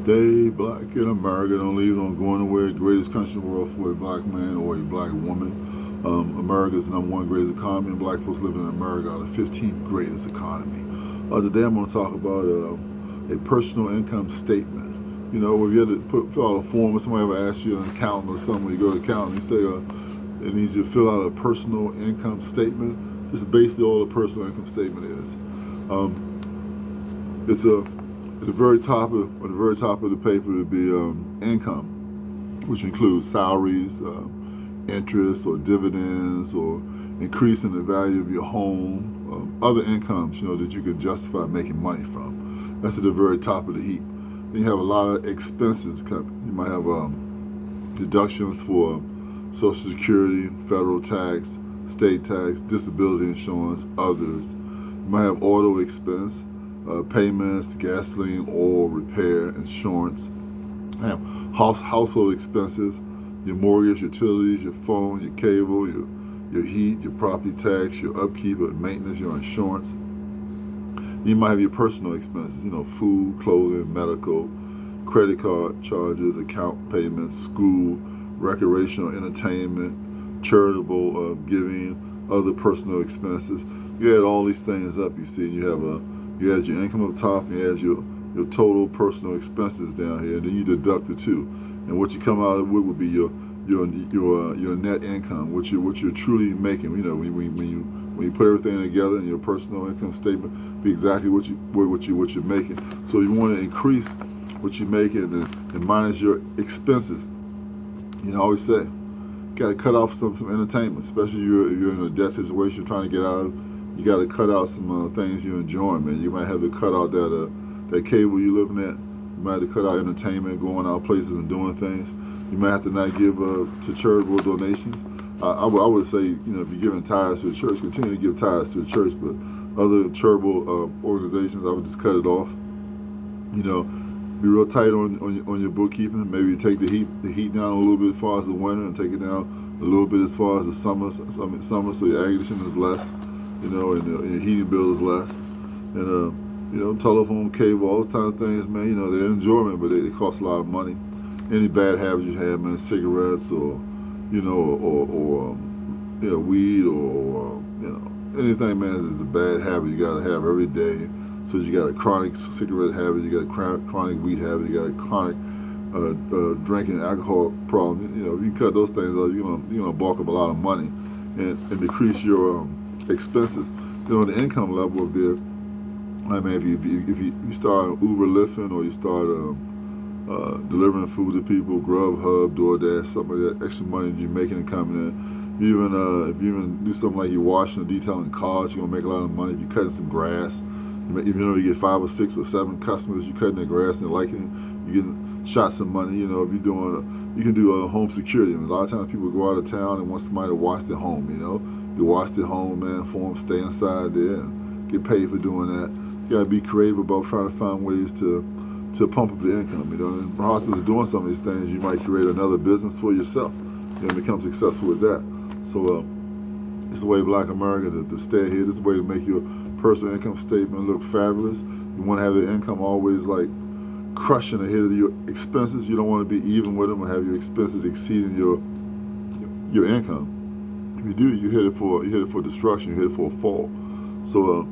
Stay black in America. Don't leave on going nowhere. Greatest country in the world for a black man or a black woman. America is the #1 greatest economy, and black folks living in America are the 15th greatest economy. Today I'm going to talk about a personal income statement. You know, if you had to fill out a form, or somebody ever asks you an accountant or something, when you go to the accountant, you say it needs you to fill out a personal income statement. This is basically all a personal income statement is. It's at the very top of the paper would be income, which includes salaries, interest or dividends, or increase in the value of your home, other incomes, that you can justify making money from. That's at the very top of the heap. Then you have a lot of expenses. You might have deductions for Social Security, federal tax, state tax, disability insurance, others. You might have auto expense, payments, gasoline, oil, repair, insurance. You have household expenses, your mortgage, utilities, your phone, your cable, your heat, your property tax, your upkeep and maintenance, your insurance. You might have your personal expenses, food, clothing, medical, credit card charges, account payments, school, recreational entertainment, charitable giving, other personal expenses. You add all these things up, you see, you add your income up top, you add your total personal expenses down here, and then you deduct the two. And what you come out with would be your net income, what you're truly making. When you put everything together in your personal income statement, be exactly what you're making. So you want to increase what you're making and minus your expenses. I always say, got to cut off some entertainment, especially if you're in a debt situation you're trying to get out of. You got to cut out some things you're enjoying, man. You might have to cut out that cable you're looking at. You might have to cut out entertainment, going out places and doing things. You might have to not give to charitable donations. I would say, if you're giving tithes to the church, continue to give tithes to the church, but other charitable organizations, I would just cut it off. Be real tight on your bookkeeping. Maybe take the heat down a little bit as far as the winter, and take it down a little bit as far as the summer, so your aggregation is less, and your heating bill is less, and telephone, cable, all those kind of things, man. They're enjoyment, but they cost a lot of money. Any bad habits you have, man, cigarettes or weed or anything, man, is a bad habit you got to have every day. So you got a chronic cigarette habit, you got a chronic weed habit, you got a chronic drinking alcohol problem. You can cut those things out, you're gonna bulk up a lot of money and decrease your expenses. The income level of there. I mean, if you start Uber lifting, or you start delivering food to people, Grubhub, DoorDash, something like that, extra money you're making and coming in. If you even do something like you're washing or detailing cars, you're gonna make a lot of money. If you're cutting some grass, even though you get 5 or 6 or 7 customers, you're cutting their grass and they're liking it, you're getting shot some money. If you're doing, you can do home security. A lot of times people go out of town and want somebody to watch their home. You watch their home, man, for them, stay inside there and get paid for doing that. You gotta be creative about trying to find ways to pump up the income. In the process of doing some of these things, you might create another business for yourself. And become successful with that. So it's a way Black America to stay here. This is a way to make your personal income statement look fabulous. You want to have the income always like crushing ahead of your expenses. You don't want to be even with them or have your expenses exceeding your income. If you do, you hit it for destruction. You hit it for a fall. So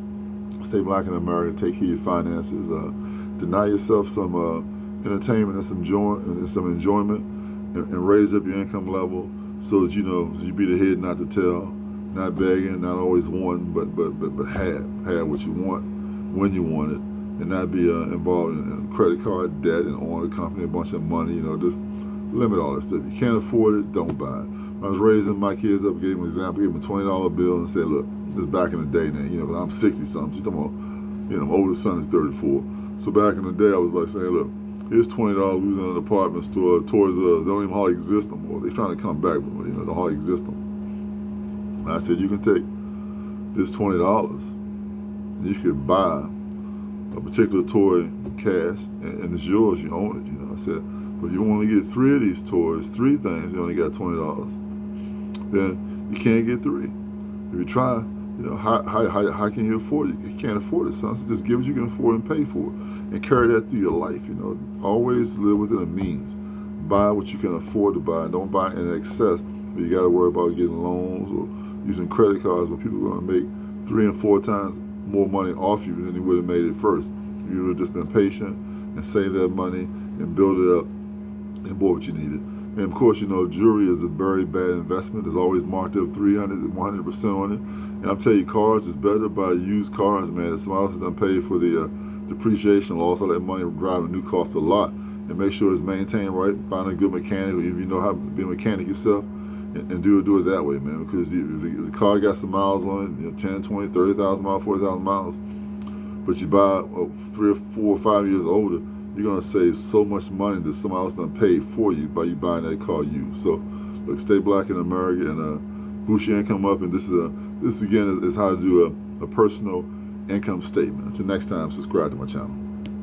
stay black in America. Take care of your finances. Deny yourself some entertainment and some enjoyment, and raise up your income level so that you be the head, not the tail. Not begging, not always wanting, but have what you want when you want it, and not be involved in credit card debt and own a company, a bunch of money. Just limit all that stuff. You can't afford it, don't buy it. When I was raising my kids up, gave them an example, gave them a $20 bill and said, look, this is back in the day now, but I'm 60-something. So my oldest son is 34. So back in the day, I was like saying, look, here's $20. We was in an apartment store, Toys R Us. They don't even hardly exist no more. They're trying to come back, but they don't hardly exist no more. And I said, you can take this $20 and you could buy a particular toy cash, and it's yours, you own it. I said, but if you want to get 3 of these toys, 3 things, you only got $20. Then you can't get 3. If you try, You know, how can you afford it? You can't afford it, son. So just give what you can afford and pay for it. And carry that through your life, you know. Always live within a means. Buy what you can afford to buy. Don't buy in excess where you got to worry about getting loans or using credit cards where people are going to make 3 and 4 times more money off you than you would have made it first. You would have just been patient and saved that money and build it up and bought what you needed. And of course, you know, jewelry is a very bad investment. It's always marked up 300 to 100% on it. And I'm telling you, cars is better to buy used cars, man. If somebody else has done paid for the depreciation loss, all that money driving a new car off the lot, and make sure it's maintained right. Find a good mechanic, or if you know how to be a mechanic yourself, and do it that way, man. Because if the car got some miles on it, you know, 10, 20, 30,000 miles, 40,000 miles, but you buy 3 or 4 or 5 years older, you're gonna save so much money that somebody else done paid for you by you buying that car used. So, look, stay black in America and boost your income up. And this again is how to do a personal income statement. Until next time, subscribe to my channel.